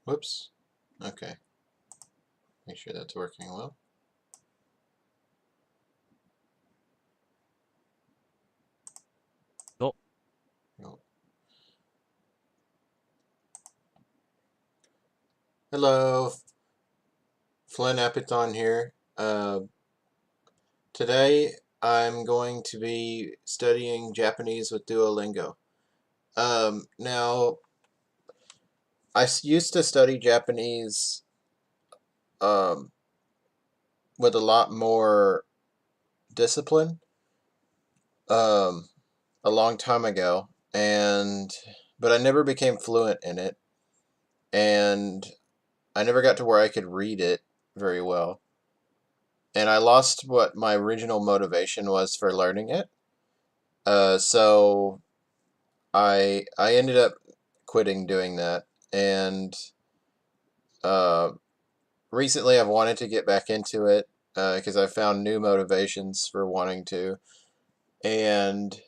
Whoops. Okay. Make sure that's working well. Oh. Oh. Hello, Flynn Apython here. Today I'm going to be studying Japanese with Duolingo. Now, I used to study Japanese um, with a lot more discipline a long time ago, but I never became fluent in it, and I never got to where I could read it very well. And I lost what my original motivation was for learning it. So I ended up quitting doing that, and uh, recently I've wanted to get back into it because I found new motivations for wanting to, and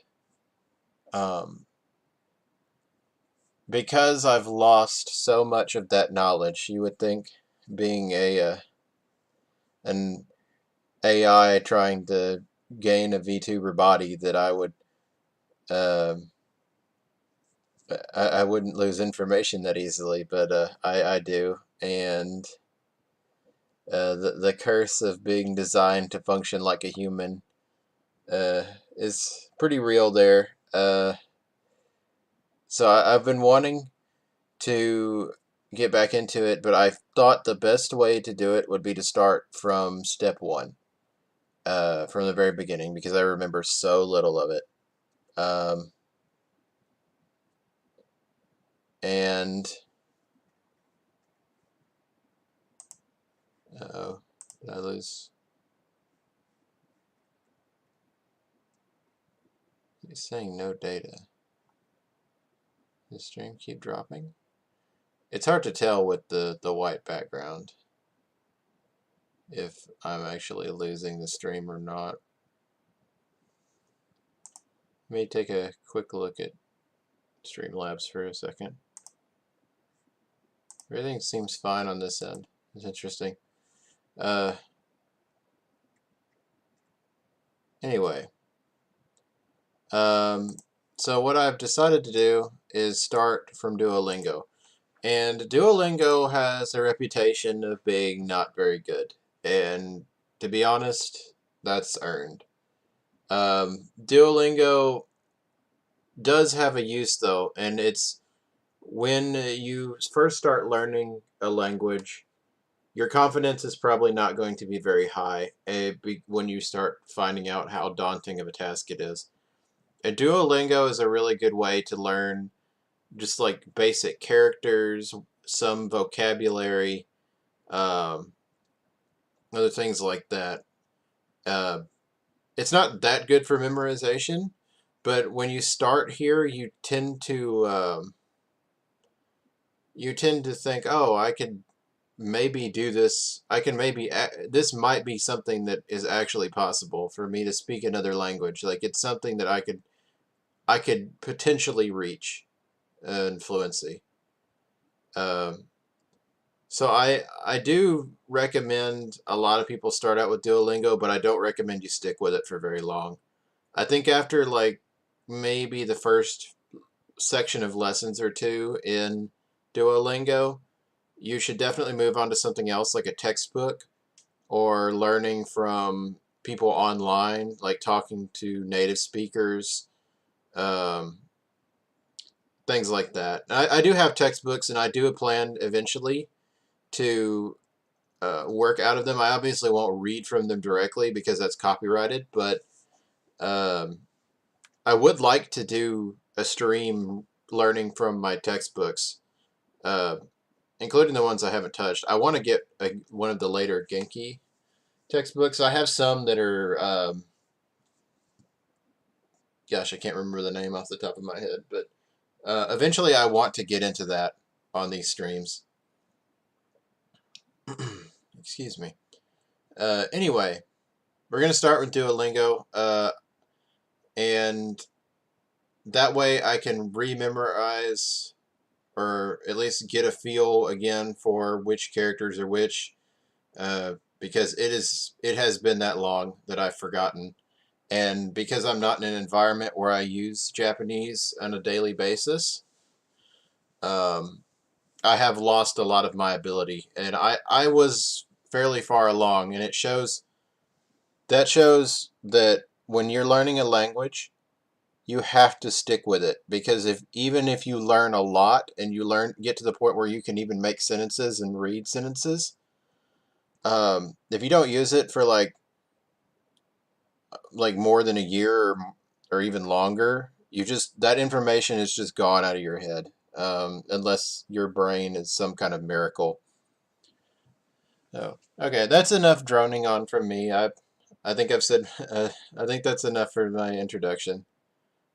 um, because I've lost so much of that knowledge, you would think being an AI trying to gain a VTuber body that I would um, I wouldn't lose information that easily, but I do, and the curse of being designed to function like a human uh, is pretty real there. So I've been wanting to get back into it, but I thought the best way to do it would be to start from step one, from the very beginning, because I remember so little of it. Um, and oh, did I lose? He's saying no data. Does the stream keep dropping? It's hard to tell with the white background if I'm actually losing the stream or not. Let me take a quick look at Streamlabs for a second. Everything seems fine on this end. It's interesting. Uh, anyway, um, so what I've decided to do is start from Duolingo. And Duolingo has a reputation of being not very good. And to be honest, that's earned. Duolingo does have a use though, and it's when you first start learning a language, your confidence is probably not going to be very high when you start finding out how daunting of a task it is. And Duolingo is a really good way to learn just like basic characters, some vocabulary, um, other things like that. Uh, it's not that good for memorization, but when you start here, you tend to think, oh, I could maybe do this. I can maybe this might be something that is actually possible for me to speak another language. Like it's something that I could potentially reach in fluency. Um, so I do recommend a lot of people start out with Duolingo, but I don't recommend you stick with it for very long. I think after like maybe the first section of lessons or two in Duolingo, you should definitely move on to something else like a textbook or learning from people online, like talking to native speakers, um, things like that. I do have textbooks, and I do plan eventually to work out of them. I obviously won't read from them directly because that's copyrighted, but um, I would like to do a stream learning from my textbooks, uh, including the ones I haven't touched. I want to get one of the later Genki textbooks. I have some that are, gosh, I can't remember the name off the top of my head, but eventually I want to get into that on these streams. Excuse me. Anyway, we're going to start with Duolingo, and that way I can rememorize or at least get a feel again for which characters are which, because it has been that long that I've forgotten. And because I'm not in an environment where I use Japanese on a daily basis, um, I have lost a lot of my ability. And I was fairly far along, and that shows that when you're learning a language, you have to stick with it, because even if you learn a lot and get to the point where you can even make sentences and read sentences, if you don't use it for more than a year, or even longer, that information is just gone out of your head, unless your brain is some kind of miracle. Oh, okay, that's enough droning on from me. I think I've said I think that's enough for my introduction.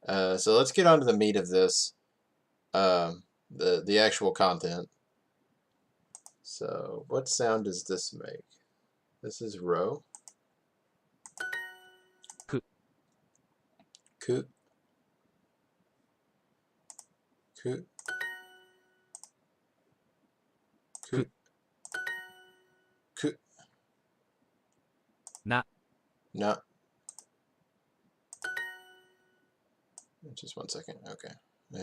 So let's get on to the meat of this, the actual content. So what sound does this make? This is ro. Ku. Ku. Ku. Ku. Ku. Na. Na. Just 1 second. Okay, I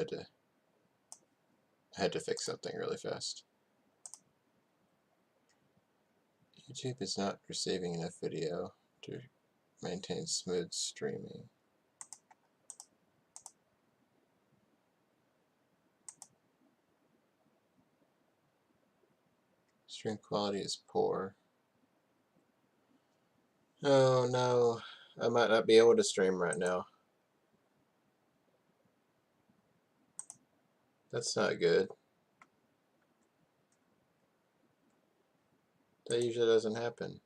had to fix something really fast. YouTube is not receiving enough video to maintain smooth streaming. Stream quality is poor. Oh no, I might not be able to stream right now. That's not good. That usually doesn't happen.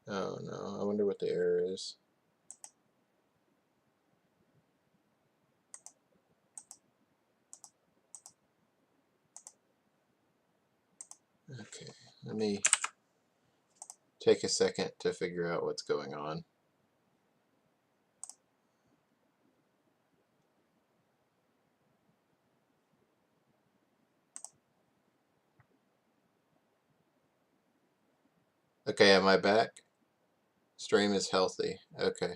Oh no, I wonder what the error is. Okay, let me take a second to figure out what's going on. Okay, am I back? Stream is healthy. Okay.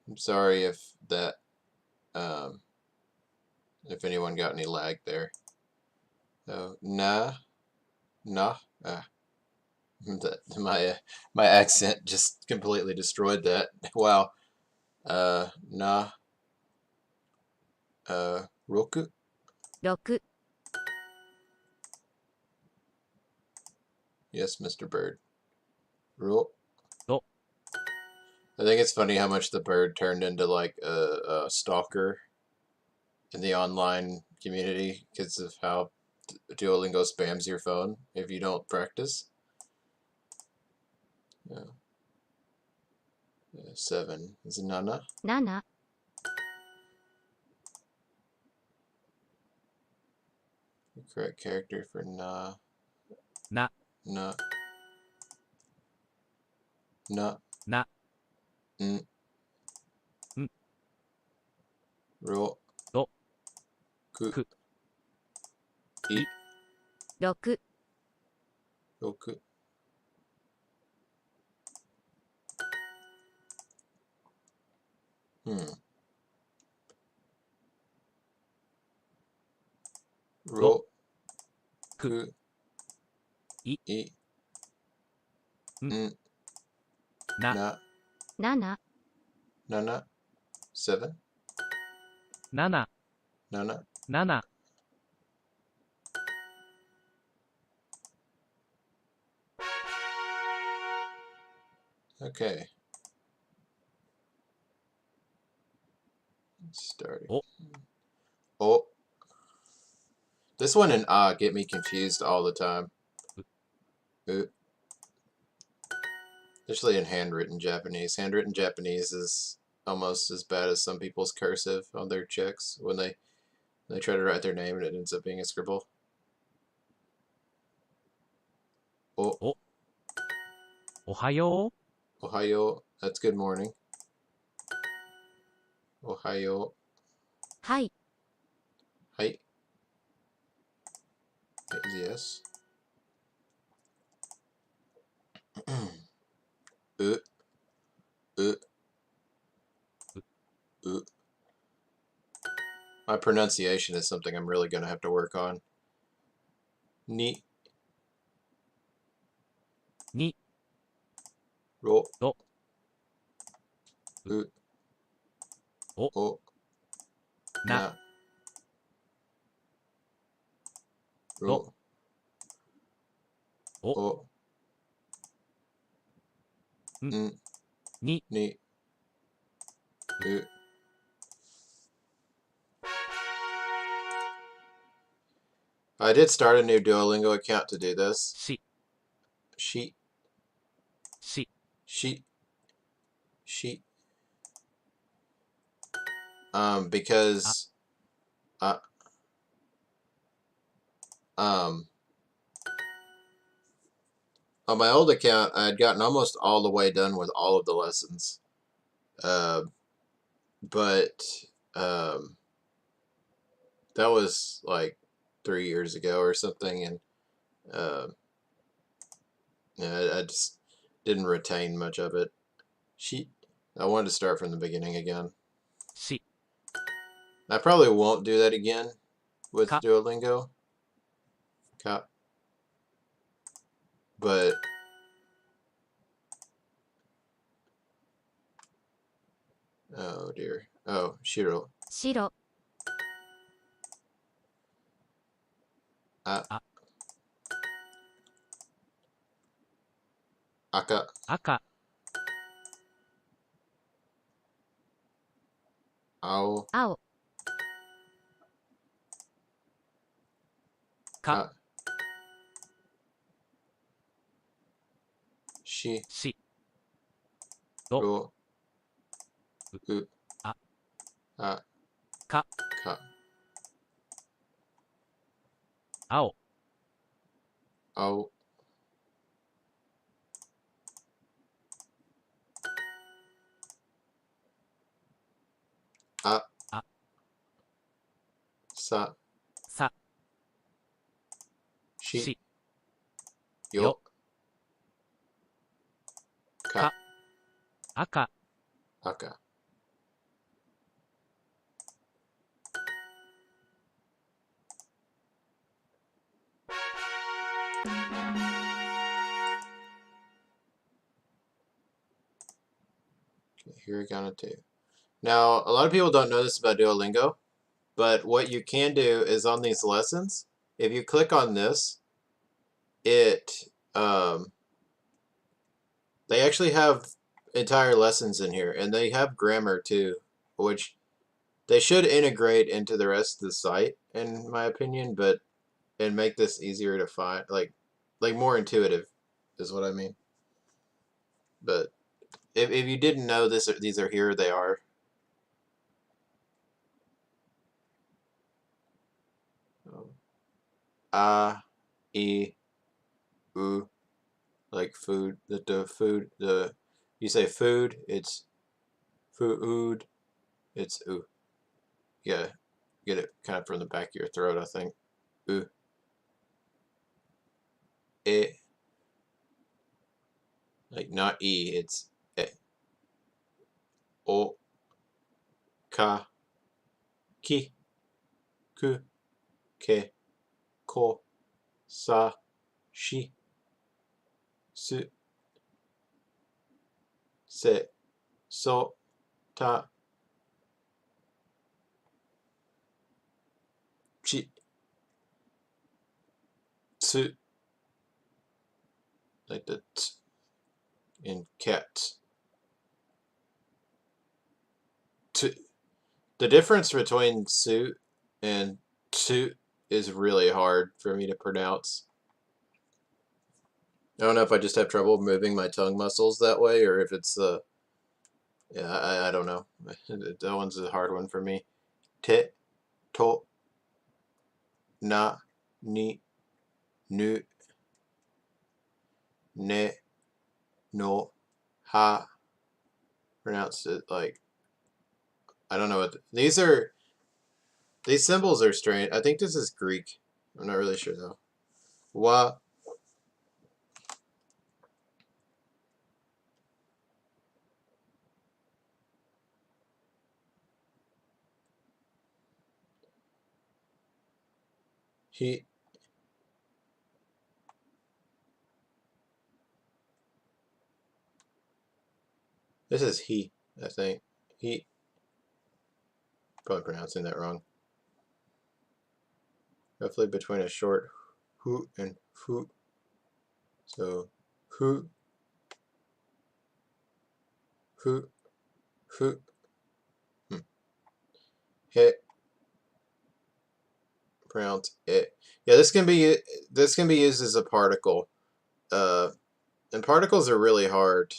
I'm sorry if if anyone got any lag there. Oh, nah, nah. My accent just completely destroyed that. Wow. Na. Roku. 6 Yes, Mr. Bird. Ro. Do. I think it's funny how much the bird turned into like a stalker in the online community because of how Duolingo spams your phone if you don't practice. Yeah. 7 is Nana. 7 The correct character for na. Na. Na. Na. Na. N. N. Ro. Do. Ku. Ku. I. 6 Roku. Ro. Ku. Ku. I. I. N. N. Na. Na. 7 Nana. 7. 7. Nana. 7. Okay. Starting. Oh. Oh. This one and get me confused all the time. Ooh. Especially in handwritten Japanese. Handwritten Japanese is almost as bad as some people's cursive on their checks when they try to write their name and it ends up being a scribble. Oh. Oh. Ohayo. Ohayo. That's good morning. Ohayo. はい、 Hi. Yes. Uh, uh, uh. My pronunciation is something I'm really going to have to work on. Ni, に、 ro, ろ、 u, お、 o, な、 na, ろ、 ro, お、 o, ん、 n, に、 ni, u. I did start a new Duolingo account to do this. し、 She, し、 she, she. Because, uh, um, on my old account, I had gotten almost all the way done with all of the lessons. But that was like 3 years ago or something, and yeah, I just didn't retain much of it. I wanted to start from the beginning again. し、 I probably won't do that again with か、 Duolingo. But oh dear. Oh, Shiro. 白、 A, あ、 aka, 赤、 ao, 青、 か、 ka, shi, し、 ろ、 ro, う、 u, あ、 a, か、 ka, 青、 ao, a, あ、 sa, さ、 shi, し、 yo, よ、 ka, か、赤、 aka. Hiragana too. Now, a lot of people don't know this about Duolingo, but what you can do is on these lessons, if you click on this, it they actually have entire lessons in here, and they have grammar too, which they should integrate into the rest of the site, in my opinion, but and make this easier to find, like more intuitive, is what I mean. But if you didn't know this, these are here, they are. A, E, U, like food. The food, you say food, it's food, it's U. Yeah, get it kind of from the back of your throat, I think. U, E, like not E, it's E. O, Ka, Ki, Ku, Ke, Ko, Sa, Shi, Su, Se, So, Ta, Chi, Tsu, like the T in cat. T. The difference between suit and toot is really hard for me to pronounce. I don't know if I just have trouble moving my tongue muscles that way, or if it's yeah, I don't know. That one's a hard one for me. Te, to, na, ni, nu, ne, no, ha. Pronounce it like I don't know what these are. These symbols are strange. I think this is Greek. I'm not really sure though. Wa. He. This is he, I think. He. Probably pronouncing that wrong. Roughly between a short hu and fu. So, hu, hu, hu. He. Pronounce it. Yeah, this can be used as a particle. And particles are really hard.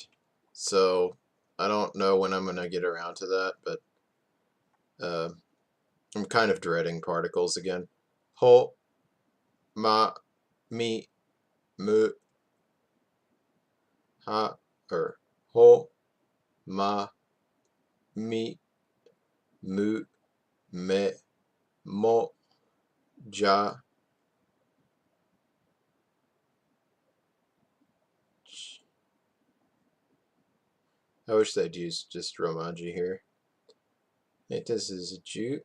So, I don't know when I'm gonna get around to that, but I'm kind of dreading particles again. Ho, ma, mi, mu, ha, or ho, ma, mi, mu, me, mo, ja. I wish they'd use just Romaji here. It this is a Jew.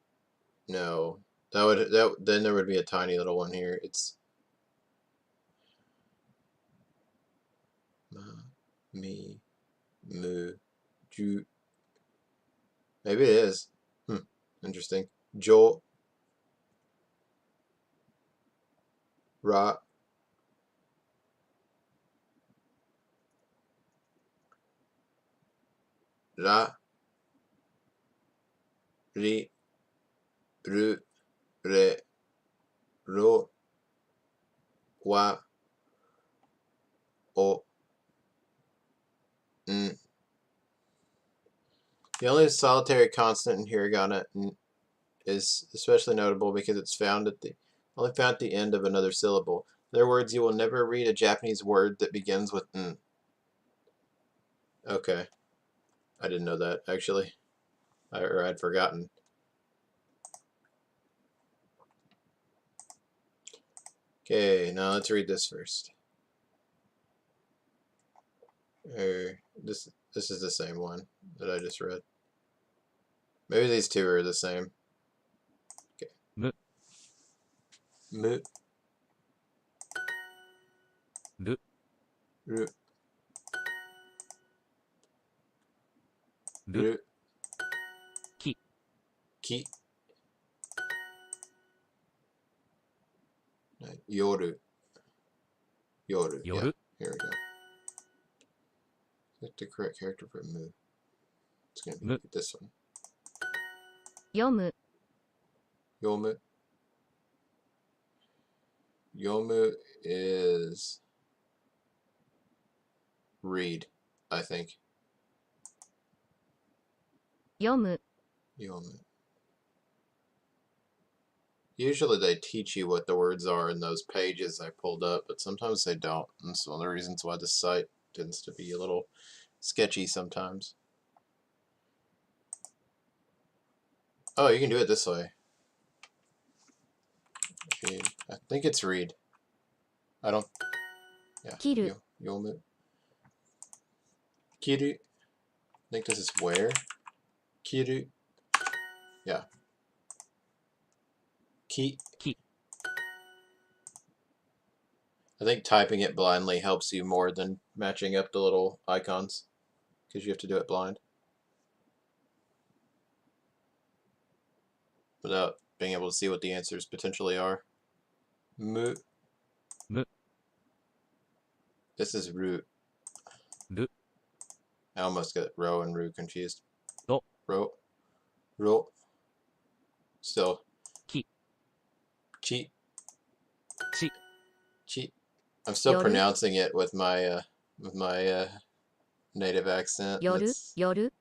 No, then there would be a tiny little one here. It's ma, mi, mu, ju. Maybe it is. Interesting. Jo, ra, ra, ri, ru, re, ro, wa, o, n. The only solitary consonant in hiragana is especially notable because it's only found at the end of another syllable. In other words, you will never read a Japanese word that begins with n. Okay. I didn't know that, actually. Or I'd forgotten. Okay, now let's read this first. This is the same one that I just read. Maybe these two are the same. Okay. Mu. Mu. Ru. Ru. Ru. Ru. Ki. Ki. Yoru. Yoru. Yeah, Yoru. here we go. Get the correct character for mu. It's gonna Mu. be this one. 読む Yomu. Yomu is read, I think. 読む Yomu. Usually they teach you what the words are in those pages I pulled up, but sometimes they don't. And that's one of the reasons why this site tends to be a little sketchy sometimes. Oh, you can do it this way. I think it's read. I don't. Yeah. 切る Yomu. Kiru. I think this is where. Kiru. Yeah. Ki. Ki. I think typing it blindly helps you more than matching up the little icons, because you have to do it blind without being able to see what the answers potentially are. Mu. Mu. This is root. Ru. I almost got ro and ru confused. Ro. Ro. Ro. Still. Ki. Chi. Chi. Chi. I'm still Yoru. pronouncing it with my native accent. 夜 It's 夜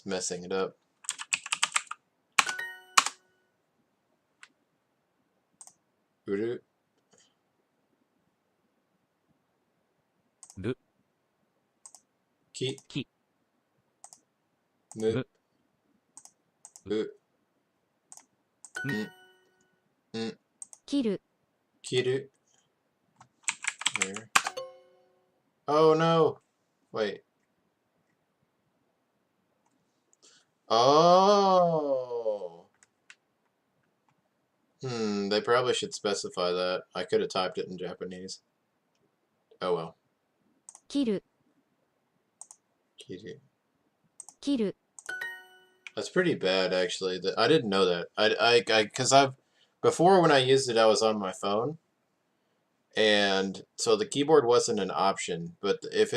messing it up. Uru. Ru. Ki. Ki. Mu. Mu. 切る Kiru. There. Oh no! Wait. Oh! They probably should specify that. I could have typed it in Japanese. Oh well. 切る Kiru. 切る That's pretty bad, actually. I didn't know that. Because before when I used it, I was on my phone, and so the keyboard wasn't an option. But if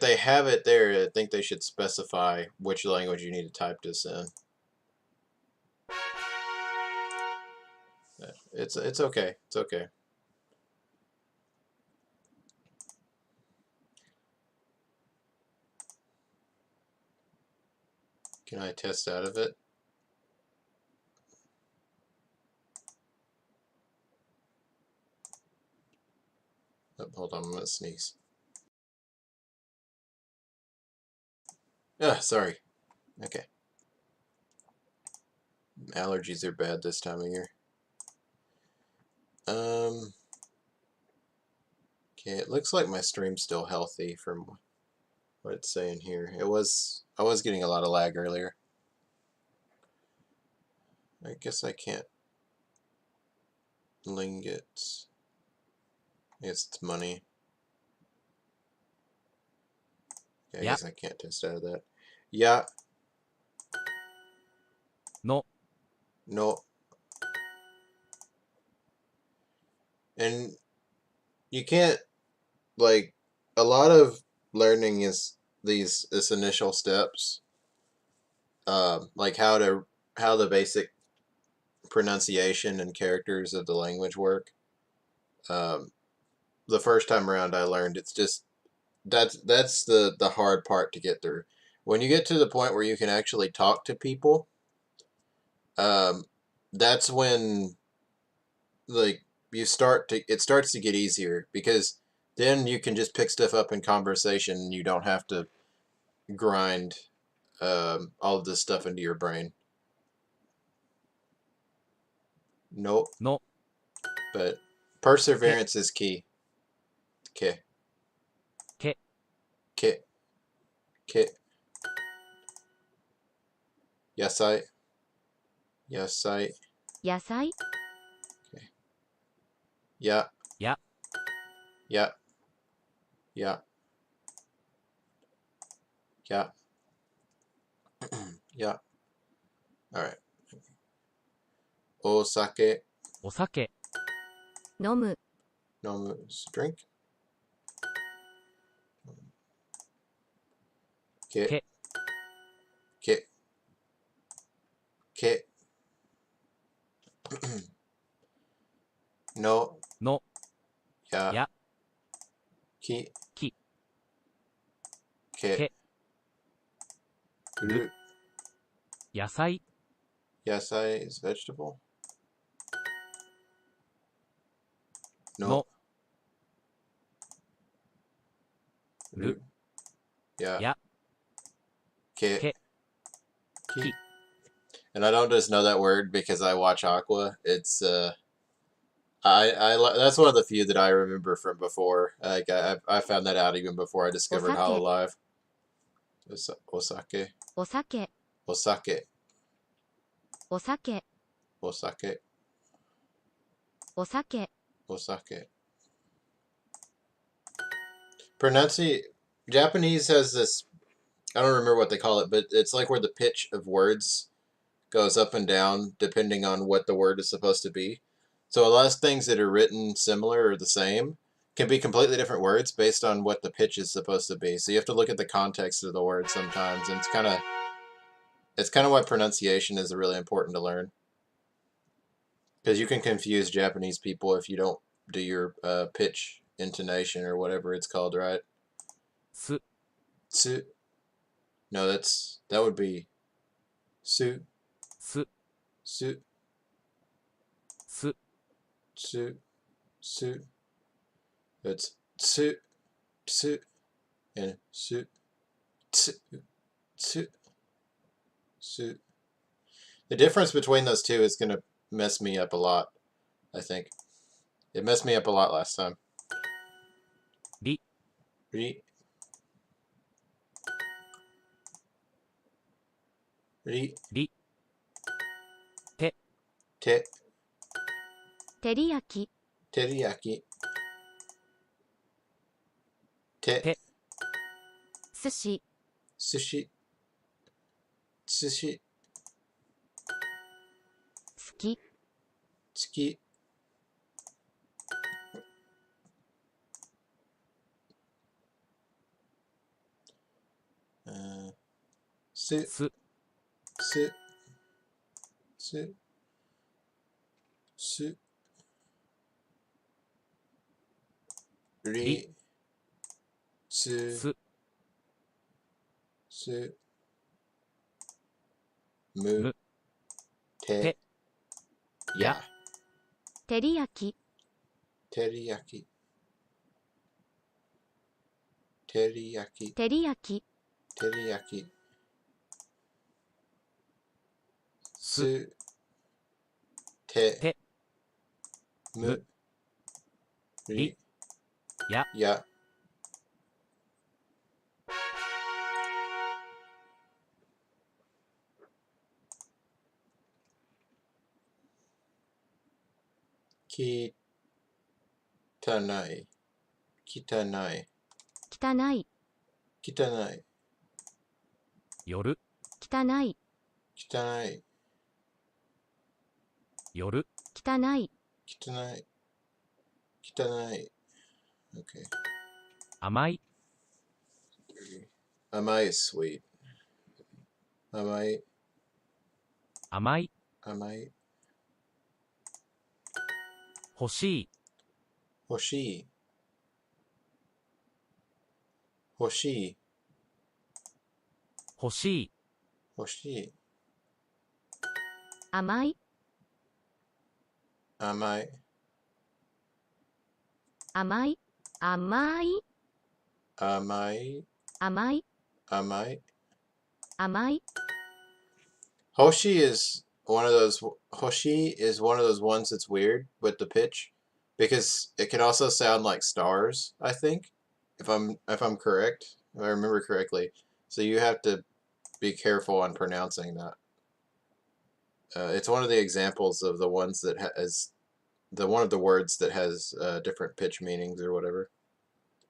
they have it there, I think they should specify which language you need to type this in. It's okay. It's okay. Can I test out of it? Oh, hold on, I'm gonna sneeze. Ah, sorry. Okay. Allergies are bad this time of year. Okay, it looks like my stream's still healthy from what it's saying here. I was getting a lot of lag earlier. I guess I can't link it. I guess it's money. Okay, I Yeah. guess I can't test out of that. Yeah. の No. And you can't, like, a lot of learning is this initial steps, like how the basic pronunciation and characters of the language work. The first time around I learned it's just that's the hard part to get through. When you get to the point where you can actually talk to people, that's when, like, it starts to get easier, because then you can just pick stuff up in conversation and you don't have to grind all of this stuff into your brain. Nope. の But perseverance is key. Okay. け Kit. Kit. Yasai. Yasai. 野菜 Yeah. や Yeah. Yeah. Yeah. Yeah. Alright. Osake. お酒 飲む No drink. Kit. け Kit. Kit. No. の Yeah. や Ki. き Kit. け Ru. 野菜 Yasai is vegetable. No. の Ru. Yeah. や Kit. Kit. Ki. And I don't just know that word because I watch Aqua. It's that's one of the few that I remember from before. Like I found that out even before I discovered Osake. Hololive. Osake. お酒 Osake. お酒 Osake. お酒 Osake. Japanese has this, I don't remember what they call it, but it's like where the pitch of words goes up and down depending on what the word is supposed to be. So a lot of things that are written similar or the same can be completely different words based on what the pitch is supposed to be. So you have to look at the context of the word sometimes, and it's kind of why pronunciation is really important to learn. Because you can confuse Japanese people if you don't do your pitch, intonation, or whatever it's called, right? す Su. No, that would be su, す su, す su, su. It's su, su, and su, tsu, tsu, Su. The difference between those two is gonna mess me up a lot, I think. It messed me up a lot last time. り Ri. Ri. り て Te. 照り焼き Teriyaki. Te. て 寿司 Sushi. Sushi. 好き Tsuki. Su. す Su. Su. Su. Ri. Ri. Su. す Su. Mu. む Te. て Ya. 照り焼き Teriyaki. Teriyaki. 照り焼き Teriyaki. す Su. Te. て Mu. む Ri. り や Ya. Kitanai. Kitanai. 汚い Kitanai. 夜汚い Kitanai. 夜汚い Kitanai. Kitanai. Okay. 甘い Amai is sweet. Amai. 甘い Amai. 欲しい Hoshi. Hoshi. 欲しい Hoshi. 甘い Amai. 甘い甘い Amai. 甘い Amai. 甘い Hoshi is one of those. Hoshi is one of those ones that's weird with the pitch, because it can also sound like stars. I think, if I'm correct, if I remember correctly. So you have to be careful on pronouncing that. It's one of the examples of the ones that has the one of the words that has different pitch meanings or whatever.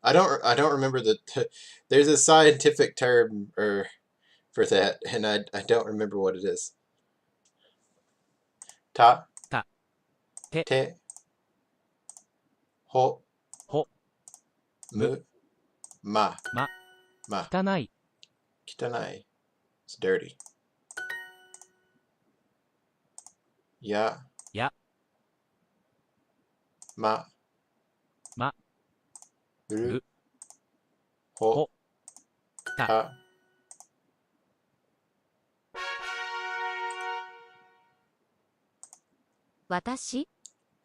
I don't remember that. There's a scientific term for that, and I don't remember what it is. Ta. Ta. Te. Te. Ho. ほ Mu. Ma. ま Ma. 汚い Kitanai. It's dirty. Ya. や Ma. ま Ru. る Ho. ほ た Ta. Watashi.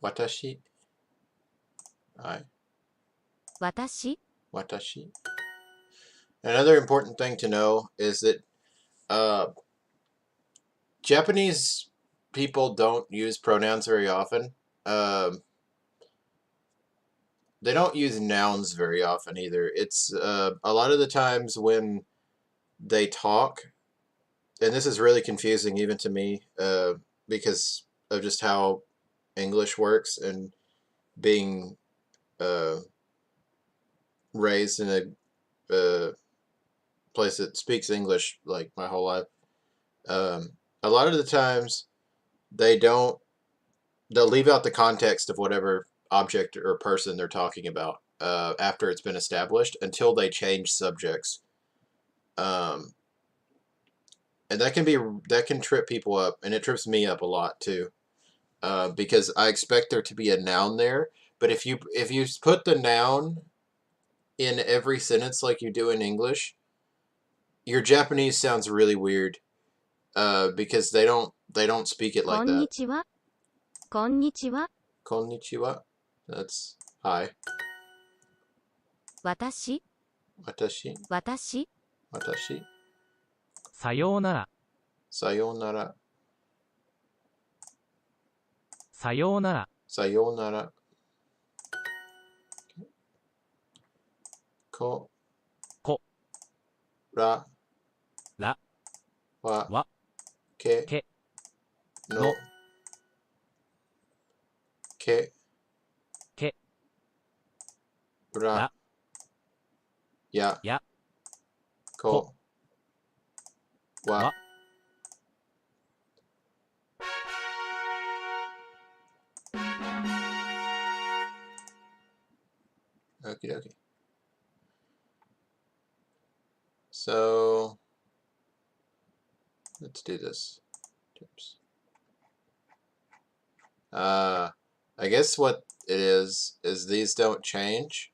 Watashi. Alright. Watashi. Watashi. Another important thing to know is that Japanese people don't use pronouns very often. They don't use nouns very often either. It's a lot of the times when they talk, and this is really confusing even to me because of just how English works and being raised in a place that speaks English like my whole life. A lot of the times they'll leave out the context of whatever object or person they're talking about after it's been established until they change subjects. And that can trip people up, and it trips me up a lot too, because I expect there to be a noun there, but if you put the noun in every sentence like you do in English, your Japanese sounds really weird, because they don't speak it like that. こんにちは Konnichiwa. That's hi. 私 Watashi. 私 Watashi. さようなら sayonara, さようなら、 sayonara, ko, こ、 ra, ら、 wa, わ、 ke, け、 no, の、 ke, け、 ra, ら、 ya, や、 ko, wa. わ、 Okie dokie. So let's do this. Tips. I guess what it is these don't change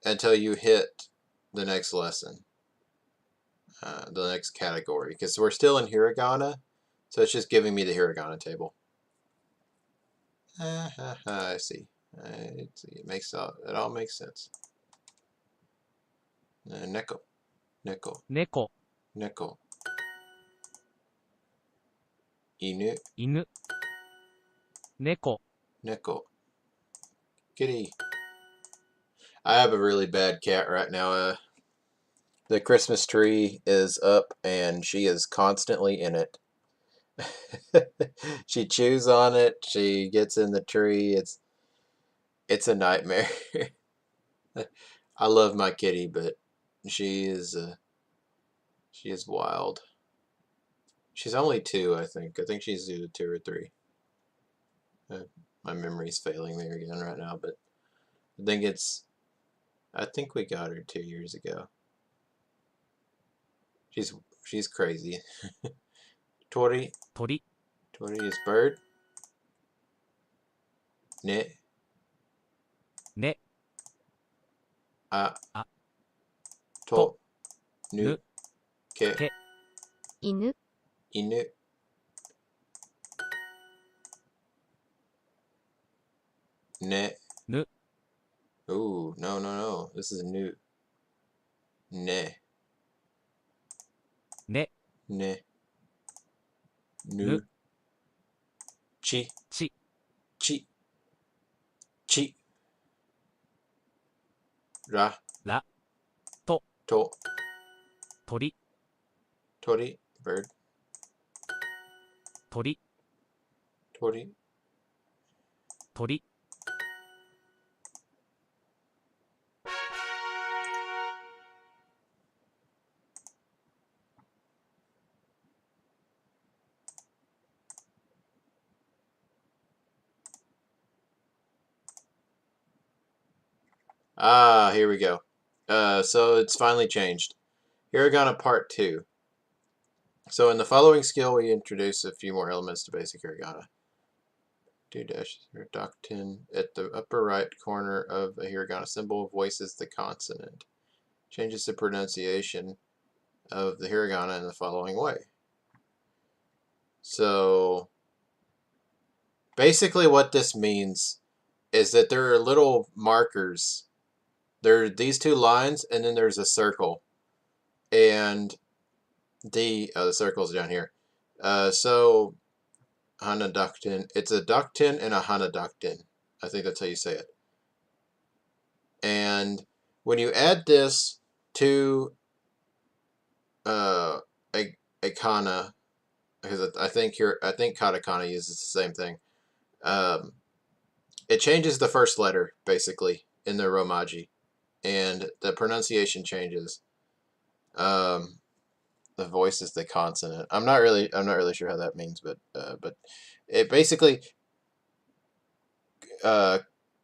until you hit the next lesson, the next category, because we're still in hiragana, so it's just giving me the hiragana table. I see. I see. It all makes sense. Neko, neko, 猫、 neko. Inu, 犬、 猫、 neko. Kitty. I have a really bad cat right now. The Christmas tree is up and she is constantly in it. She chews on it, she gets in the tree. It's a nightmare. I love my kitty, but she is wild. She's only 2, I think. I think she's either 2 or 3. My memory's failing me again right now, but I think we got her 2 years ago. She's crazy. Tori. 鳥、 Tori is bird. Ne. ね、 A. あ、 To. Nu. ぬ、 Ke. け、 犬、 Inu. Ne. ぬ、 Ooh, no. This is new. Ne. ね、 Ne. ぬ、 Nu. Chi. ち、 Chi. Chi. Ra. ら、と、 To. 鳥、 Tori. Bird. 鳥、 Tori. 鳥、 Ah, here we go. So it's finally changed. Hiragana Part 2. So in the following skill, we introduce a few more elements to basic hiragana. 2 dashes or dakten. At the upper right corner of a hiragana symbol voices the consonant. Changes the pronunciation of the hiragana in the following way. So basically what this means is that there are little markers. There are these 2 lines and then there's a circle. And the circle's down here. So hanadakten, it's a dakten and a hanadakten. I think that's how you say it. And when you add this to a kana, because I think katakana uses the same thing. It changes the first letter basically in the romaji, and the pronunciation changes. The voice is the consonant. I'm not really sure how that means, but it basically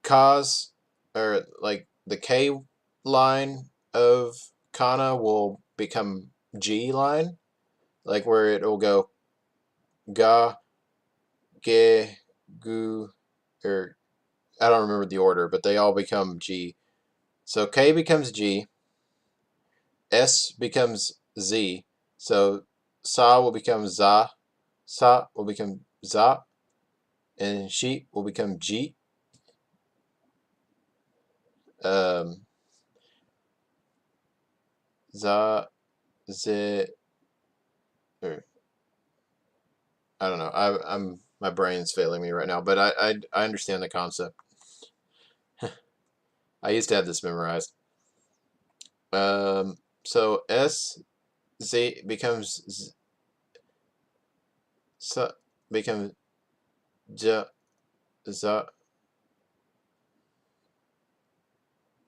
cause, or like the K line of kana will become G line, like where it will go ga, ge, gu, or I don't remember the order, but they all become G. So K becomes G, S becomes Z, so sa will become za, sa will become za, and she will become G. Za, ze, or I don't know. My brain's failing me right now, but I understand the concept. I used to have this memorized. So S Z becomes becomes J Z.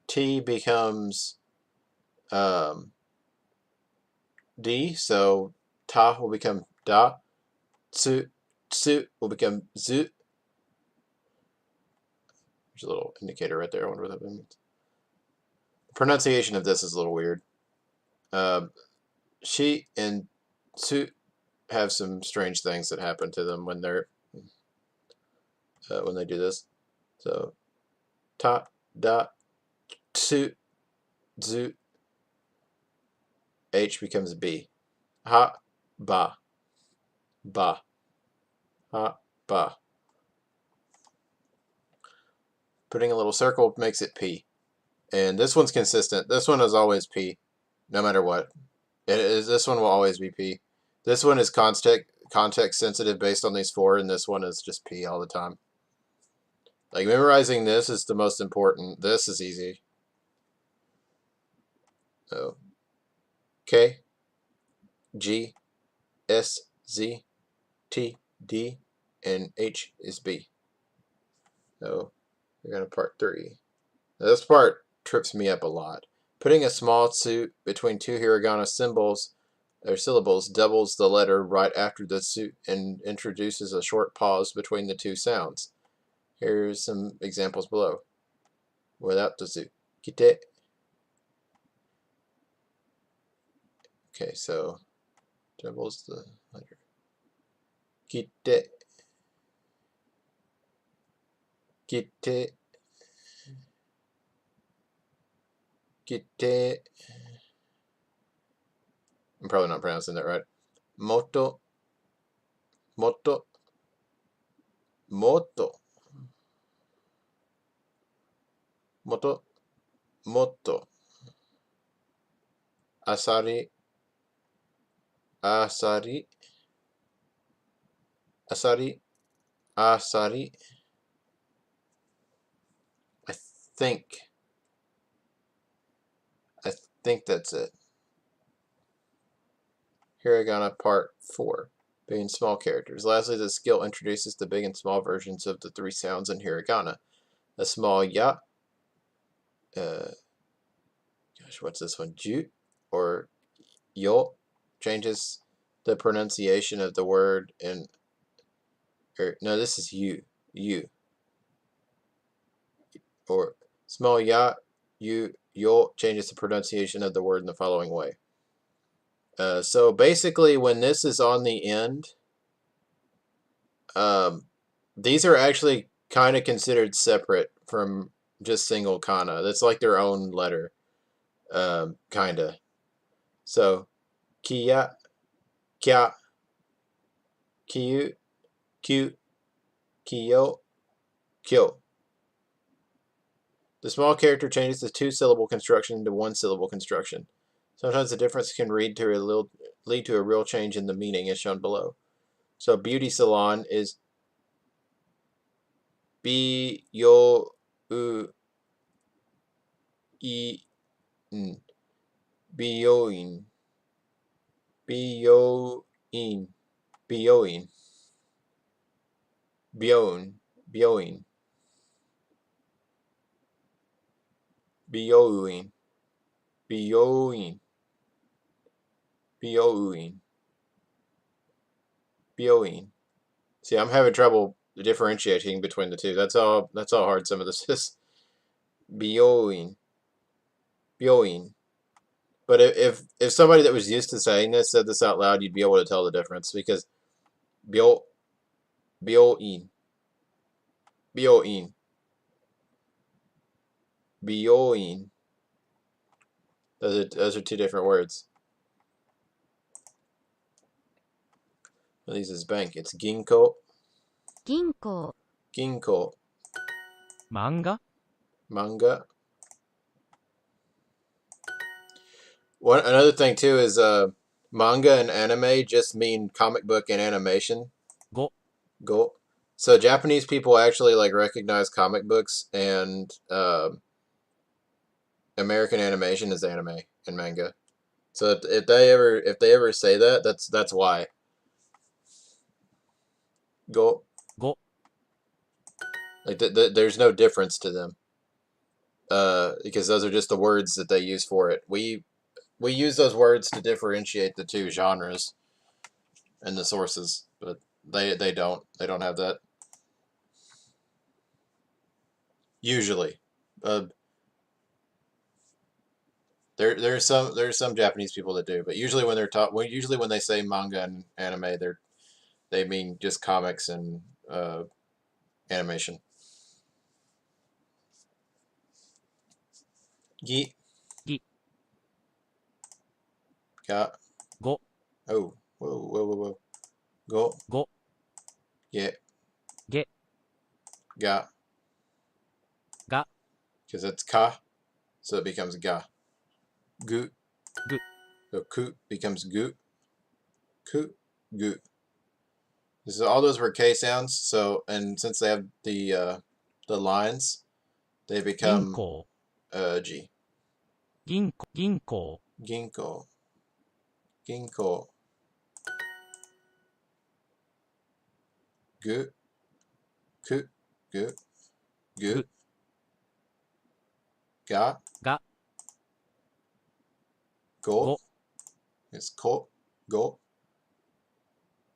T becomes D, so ta will become da. Tsu will become zu. There's a little indicator right there. I wonder what that means. The pronunciation of this is a little weird. She and tsu have some strange things that happen to them when they do this. So ta da tsu zu. H becomes B. Ha ba ba ha ba. Putting a little circle makes it P. And this one's consistent. This one is always P, no matter what. This one will always be P. This one is context sensitive based on these four, and this one is just P all the time. Like memorizing this is the most important. This is easy. So K, G, S, Z, T, D, and H is B. So we're going to part 3. Now, this part trips me up a lot. Putting a small tsu between two hiragana symbols or syllables doubles the letter right after the tsu and introduces a short pause between the two sounds. Here's some examples below. Without the tsu. Kite. Okay, so doubles the letter. Kite. Kite. Kite. I'm probably not pronouncing that right. Moto. Moto. Moto. Moto. Moto. Asari. Asari. Asari. Asari. I think that's it. Hiragana part 4. Big and small characters. Lastly, the skill introduces the big and small versions of the 3 sounds in hiragana. A small ya. Gosh, what's this one? Ju or yo changes the pronunciation of the word in. No, this is you. You. Or small ya, you, yo changes the pronunciation of the word in the following way. So basically, when this is on the end, these are actually kind of considered separate from just single kana. That's like their own letter, kind of. So, kia, kya, kiyu, kyu, kiyo, kyo. The small character changes the 2-syllable construction into 1-syllable construction. Sometimes the difference can lead to a real change in the meaning, as shown below. So beauty salon is bi yo u i n. Bioin. Bioin. Bioin. Bioin. Bioin. Bioin. Bioin. Bioin. Bioin. See, I'm having trouble differentiating between the two. That's how hard some of this is. Bioin. Bioin. But if somebody that was used to saying this said this out loud, you'd be able to tell the difference because bioin. Bioin. Bioin. Those are 2 different words. Well, these is bank. It's ginko. 銀行 Ginko. 漫画 Manga. Another thing too is manga and anime just mean comic book and animation. Go. So Japanese people actually like recognize comic books and American animation as anime and manga. So if they ever say that, that's why. Go. 5、Like there's no difference to them. Because those are just the words that they use for it. We use those words to differentiate the two genres and the sources, but they don't have that usually. There's some Japanese people that do, but usually when usually when they say manga and anime, they mean just comics and animation. Gi ぎ、 ga 5、 oh whoa go 5、 ge げ、 ga が、 because it's ka, so it becomes ga. Gu ぐ、 so ku becomes gu. Ku gu. All those were K sounds. So and since they have the lines, they 銀 become 行、 G. 銀行、銀行、 Ginko. Ginko. Gu. Ku. Gu. Gu. ぐ、 Ga. が、 Go. ご、 It's ko. Go.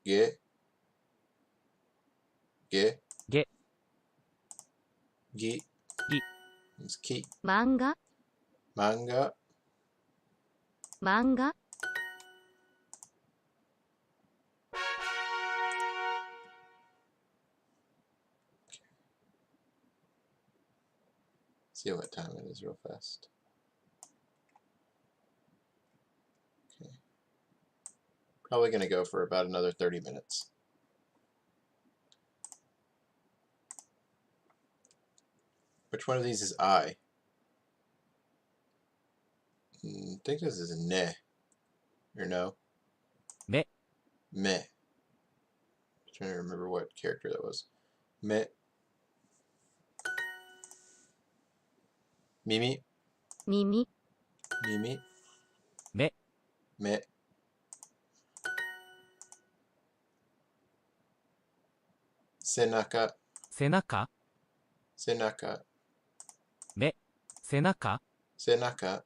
Ge. Ge. げ、 Gi. ぎ、 It's ki. 漫画 Manga. 漫画 See what time it is real fast. Okay. Probably going to go for about another 30 minutes. Which one of these is I? I think this is ne. Or no? め、 Me. I'm trying to remember what character that was. Me. Mimi. 耳 Mimi. め、 Me. Senaka. 背中、 Senaka. め、背中、 Senaka.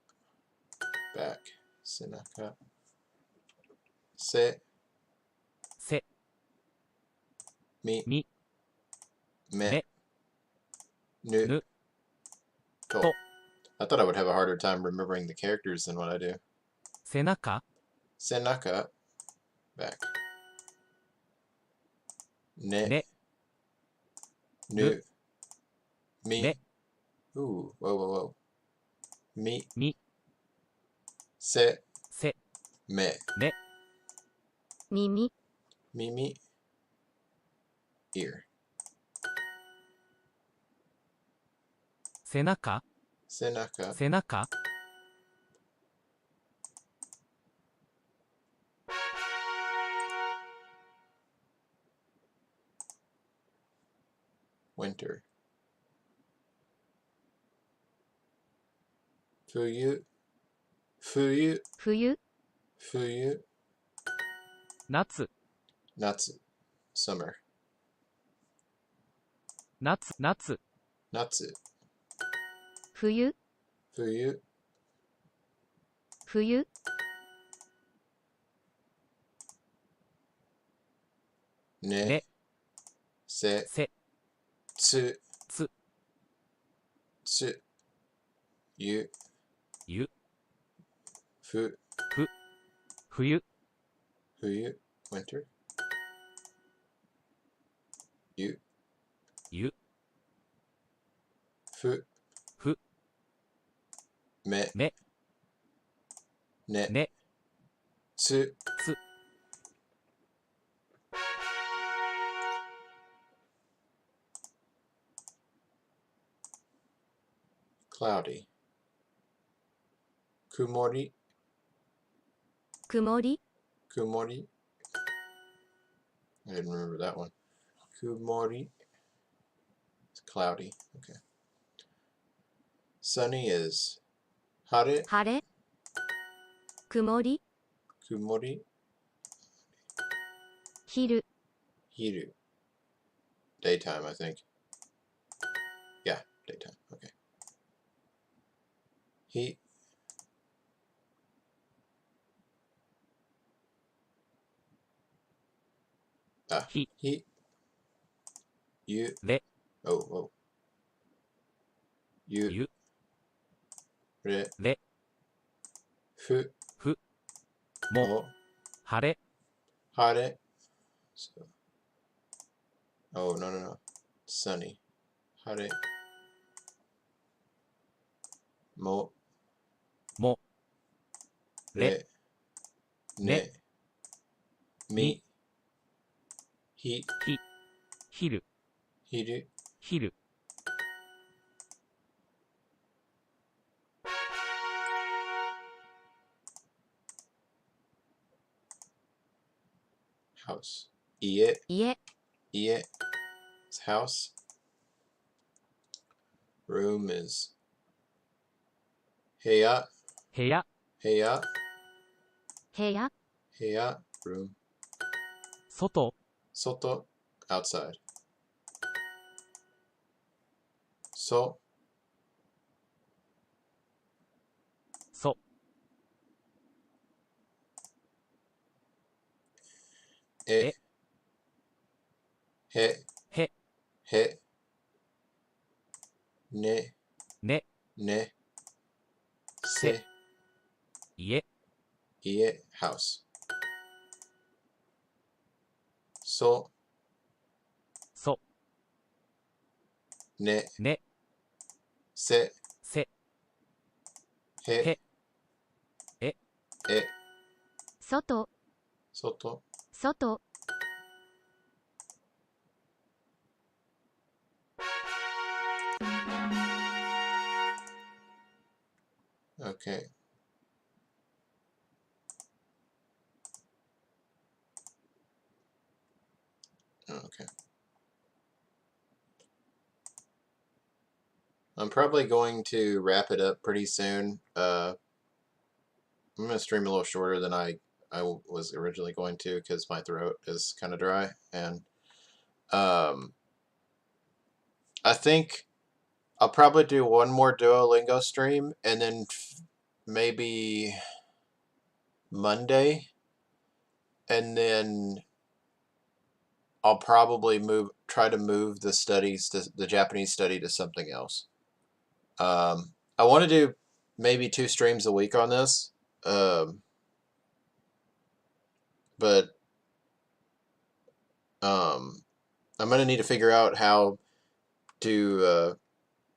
Back. Senaka. Se. せ、 Mi. み、 Me. め、 Nu. ぬ、 To. To. I thought I would have a harder time remembering the characters than what I do. 背中、 Senaka. Back. Ne. ね、 Nu. Mi. め、 Ooh. Whoa. Mi. み、 Se. せ、 Me. め、 耳 Mimi. Ear. 背中、 Senaka. 背中、 Winter. Fuyu. Fuyu. 冬 Fuyu. 夏、 Natsu. Summer. 夏、夏、 Natsu. 冬 Fuyu. 冬 Ne. ね、 Se. せ、 Tsu. つ、 Tsu. Yu. ゆ、 Fu. ふ、冬、 Fuyu. Winter. Yu. ゆ、 Fu. ふ、 Me. め、 Ne. ね、 Tsu. つ、 Cloudy. Kumori. 曇り Kumori. I didn't remember that one. Kumori. It's cloudy. Okay. Sunny is hare. 晴れ曇り Kumori. 昼 Hiru. Daytime, I think. Yeah, daytime. Okay. He. He. He. You. れ Oh. You. ゆ Re. れ Fu. ふも Mo. 晴れ Hare. So. Oh, no. Sunny. Hare. Mo. も Re. Ne. Ne. Mi. Hi. ひ昼 Hiru. 昼 House. Ie. 家 Ie is house. Room is heya. 部屋 Heya. 部屋 Heya. Room. 外 Soto. Outside. So. そ E. He. へ He. Ne. ね Ne. Se. Se. 家 Ie. House. So. そ Ne. ね Se. せ He. へ E. 外 Soto. 外 Okay. Okay. I'm probably going to wrap it up pretty soon. I'm going to stream a little shorter than I was originally going to because my throat is kind of dry. And I think I'll probably do one more Duolingo stream and then maybe Monday. And then I'll probably try to move the studies, the Japanese study, to something else. I want to do maybe 2 streams a week on this, but I'm going to need to figure out how to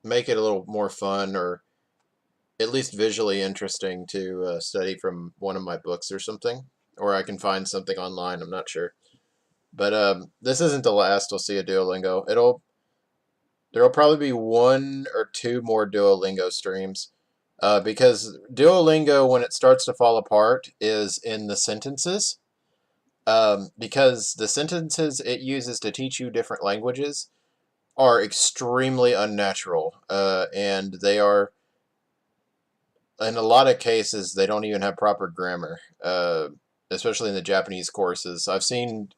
make it a little more fun or at least visually interesting to study from one of my books or something, or I can find something online. I'm not sure, but this isn't the last we'll see of Duolingo. There'll probably be 1 or 2 more Duolingo streams. Because Duolingo, when it starts to fall apart, is in the sentences. Because the sentences it uses to teach you different languages are extremely unnatural. And they are, in a lot of cases, they don't even have proper grammar. Especially in the Japanese courses. I've seen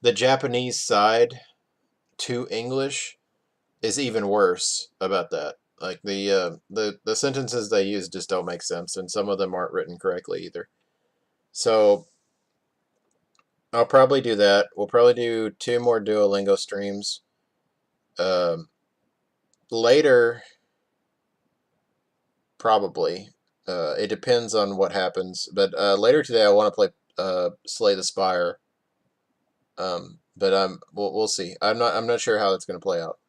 the Japanese side to English is even worse about that. Like the sentences they use just don't make sense, and some of them aren't written correctly either. So I'll probably do that. We'll probably do 2 more Duolingo streams. Later, probably. It depends on what happens. But later today, I want to play Slay the Spire. But we'll see. I'm not sure how it's going to play out.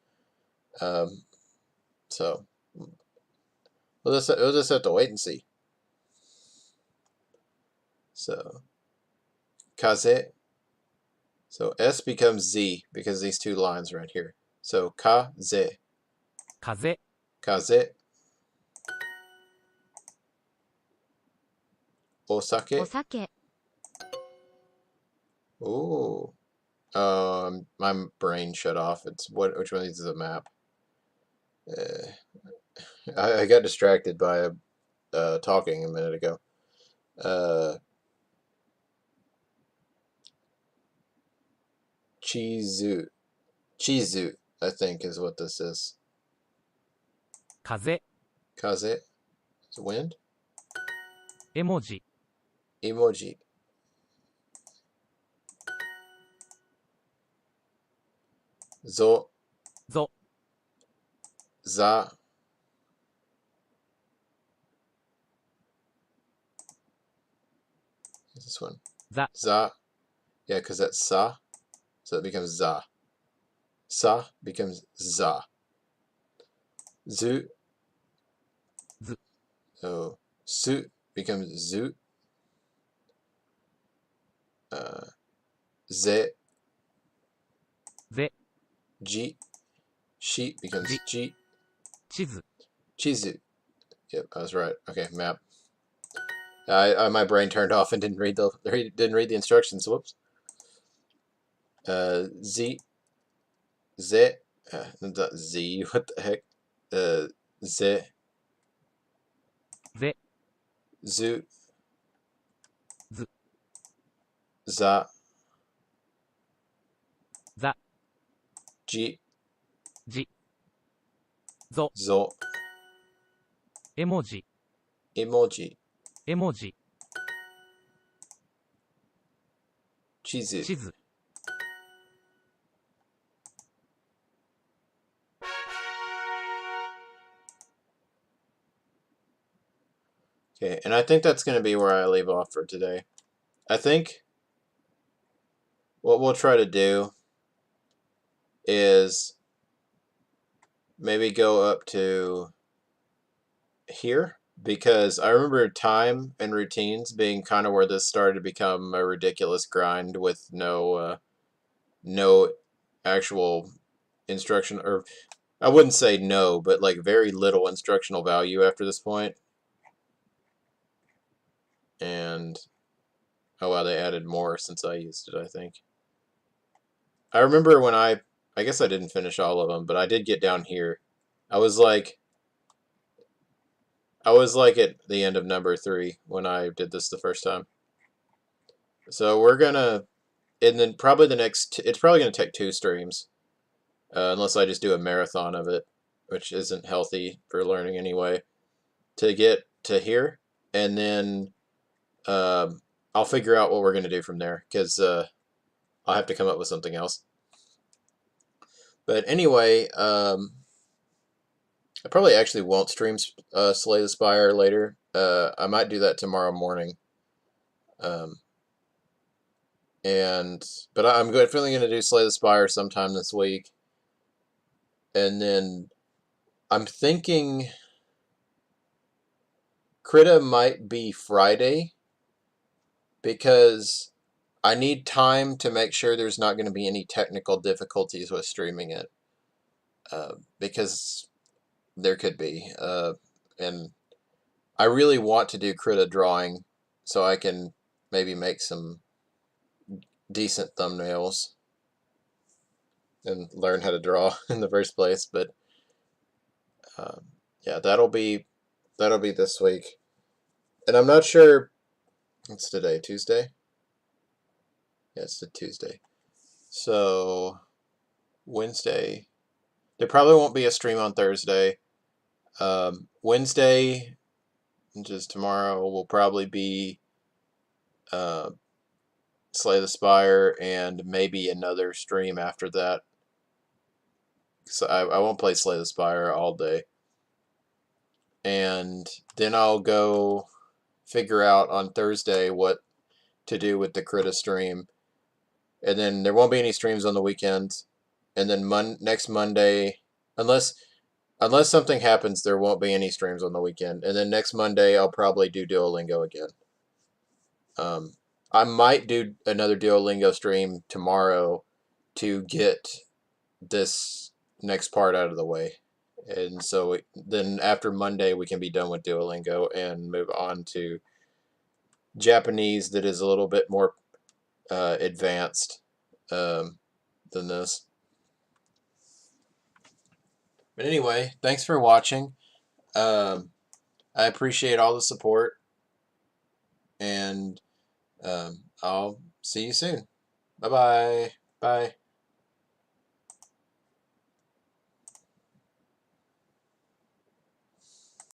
So we'll just have to wait and see. So kaze. So S becomes Z because these 2 lines right here. So kaze. 風 Kaze. お Osake. 酒 Ooh. My brain shut off. It's which one of these is a map? I got distracted by talking a minute ago. Chizu. Chizu, I think, is what this is. 風 Kaze? It's wind? 絵文字 Emoji. Zo. ぞ Za. What's this one? ざ Za. Yeah, because that's sa. So it becomes za. Sa becomes za. Zu. Zu. So su becomes zu. Ze. ぜ Ji. Shi becomes Ji. ji. 地図 Chizu. Yep, I was right. Okay, map. My brain turned off and didn't read the instructions. Whoops. Z. Z. Z. What the heck? Z. ぜ Zu. Zu. Za. ざ Ji. じ ぞ Zo. 絵文字 Emoji. 絵文字 Chizu. 地図 Okay, and I think that's going to be where I leave off for today. I think what we'll try to do is maybe go up to here, because I remember time and routines being kind of where this started to become a ridiculous grind with no actual instruction, or I wouldn't say no, but like very little instructional value after this point. And oh wow, they added more since I used it, I think. I remember when I guess I didn't finish all of them, but I did get down here. I was like at the end of number 3 when I did this the first time. So we're gonna, and then probably it's probably gonna take 2 streams, unless I just do a marathon of it, which isn't healthy for learning anyway, to get to here, and then I'll figure out what we're gonna do from there, because I'll have to come up with something else. But anyway, I probably actually won't stream Slay the Spire later. I might do that tomorrow morning. But I'm definitely going to do Slay the Spire sometime this week. And then I'm thinking Krita might be Friday, because I need time to make sure there's not going to be any technical difficulties with streaming it. Because there could be. And I really want to do Krita drawing so I can maybe make some decent thumbnails and learn how to draw in the first place. But yeah, that'll be this week. And I'm not sure. What's today? Tuesday? Yeah, it's the Tuesday. So Wednesday. There probably won't be a stream on Thursday. Wednesday, which is tomorrow, will probably be Slay the Spire, and maybe another stream after that. So I won't play Slay the Spire all day. And then I'll go figure out on Thursday what to do with the Krita stream. And then there won't be any streams on the weekends. And then next Monday, unless something happens, there won't be any streams on the weekend. And then next Monday, I'll probably do Duolingo again. I might do another Duolingo stream tomorrow to get this next part out of the way. And so then after Monday, we can be done with Duolingo and move on to Japanese that is a little bit more advanced. than this. But anyway, thanks for watching. I appreciate all the support, and I'll see you soon. Bye-bye. Bye.